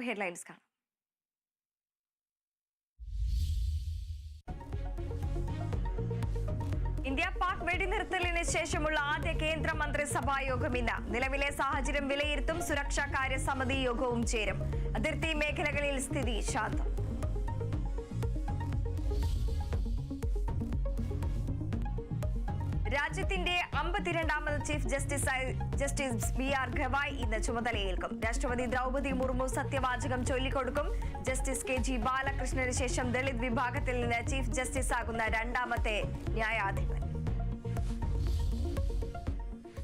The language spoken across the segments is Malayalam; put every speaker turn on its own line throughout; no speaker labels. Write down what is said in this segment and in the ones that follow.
പഞ്ചാബ് ഹെഡ്ലൈൻസ് കാണാം. ഇന്ത്യ പാക് വെടിനിർത്തലിന് ശേഷമുള്ള ആദ്യ കേന്ദ്ര മന്ത്രിസഭാ യോഗം ഇന്ന്. നിലവിലെ സാഹചര്യം വിലയിരുത്തും സുരക്ഷാ കാര്യ സമിതി യോഗവും ചേരും. അതിർത്തി മേഖലകളിൽ സ്ഥിതി ശാന്തം. രാജ്യത്തിന്റെ 52ാമത് ചീഫ് ജസ്റ്റിസ് BR ഗവായ് ഇന്ന് ചുമതലയേൽക്കും. രാഷ്ട്രപതി ദ്രൗപദി മുർമു സത്യവാചകം ചൊല്ലിക്കൊടുക്കും. ജസ്റ്റിസ് KG ബാലകൃഷ്ണന് ശേഷം ദളിത് വിഭാഗത്തിൽ നിന്ന് ചീഫ് ജസ്റ്റിസ് ആകുന്ന രണ്ടാമത്തെ ന്യായാധിപൻ.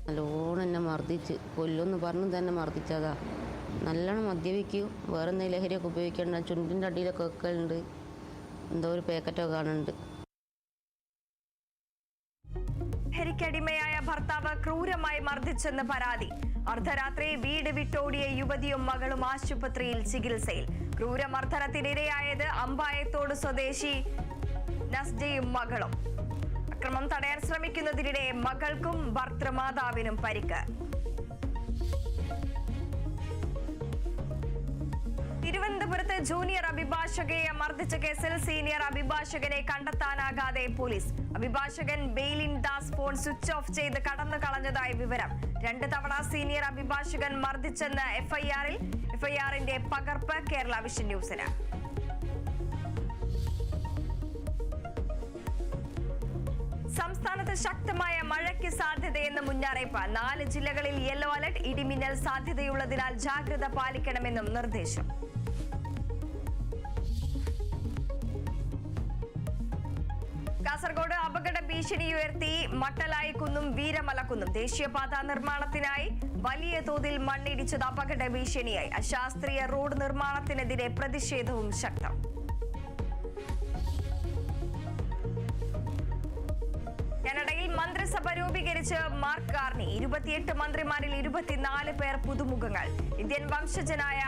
നല്ലോണം എന്നെ മർദ്ദിച്ച് കൊല്ലുമെന്ന് പറഞ്ഞു തന്നെ മർദ്ദിച്ചതാ. നല്ലോണം മദ്യപിക്കും, വേറെ എന്തെങ്കിലും ലഹരിയൊക്കെ ഉപയോഗിക്കേണ്ട, ചുണ്ടിൻ്റെ അടിയിലൊക്കെ വെക്കലുണ്ട്, എന്തോ ഒരു പാക്കറ്റൊക്കെ കാണുന്നുണ്ട്.
ലഹരിക്കടിമയായ ഭർത്താവ് ക്രൂരമായി മർദ്ദിച്ചെന്ന് പരാതി. അർദ്ധരാത്രി വീട് വിട്ടോടിയ യുവതിയും മകളും ആശുപത്രിയിൽ ചികിത്സയിൽ. ക്രൂരമർദ്ദനത്തിനിരയായത് അമ്പായത്തോട് സ്വദേശി നസ്ജയും മകളും. അക്രമം തടയാൻ ശ്രമിക്കുന്നതിനിടെ മകൾക്കും ഭർത്തൃമാതാവിനും പരിക്ക്. തിരുവനന്തപുരത്ത് ജൂനിയർ അഭിഭാഷകയെ മർദ്ദിച്ച കേസിൽ സീനിയർ അഭിഭാഷകനെ കണ്ടെത്താനാകാതെ പോലീസ്. അഭിഭാഷകൻ ബെയിലിൻ ദാസ് ഫോൺ സ്വിച്ച് ഓഫ് ചെയ്ത് കടന്നു കളഞ്ഞതായി വിവരം. 2 തവണ സീനിയർ അഭിഭാഷകൻ മർദ്ദിച്ചെന്ന് എഫ്ഐആറിന്റെ പകർപ്പ് കേരള വിഷൻ ന്യൂസിന്. സംസ്ഥാനത്ത് ശക്തമായ മഴയ്ക്ക് സാധ്യതയെന്ന് മുന്നറിയിപ്പ്. 4 ജില്ലകളിൽ യെല്ലോ അലർട്ട്. ഇടിമിന്നൽ സാധ്യതയുള്ളതിനാൽ ജാഗ്രത പാലിക്കണമെന്നും നിർദ്ദേശം. കാസർഗോഡ് അപകട ഭീഷണി ഉയർത്തി മട്ടലായിക്കുന്നും വീരമലക്കുന്നും. ദേശീയപാത നിർമ്മാണത്തിനായി വലിയ തോതിൽ മണ്ണിടിച്ചത് അപകട ഭീഷണിയായി. അശാസ്ത്രീയ റോഡ് നിർമ്മാണത്തിനെതിരെ പ്രതിഷേധവും ശക്തം. കാനഡയിൽ മന്ത്രിസഭ രൂപീകരിച്ച് മാർക്ക് കാർണി. 28 മന്ത്രിമാരിൽ 24 പേർ പുതുമുഖങ്ങൾ. ഇന്ത്യൻ വംശജനായ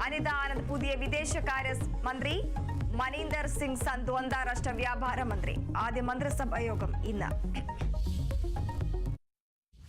അനിത ആനന്ദ് പുതിയ വിദേശകാര്യ മന്ത്രി. മനീന്ദർ സിംഗ് സന്ധു അന്താരാഷ്ട്ര വ്യാപാര മന്ത്രി. ആദ്യ മന്ത്രിസഭാ യോഗം ഇന്ന്.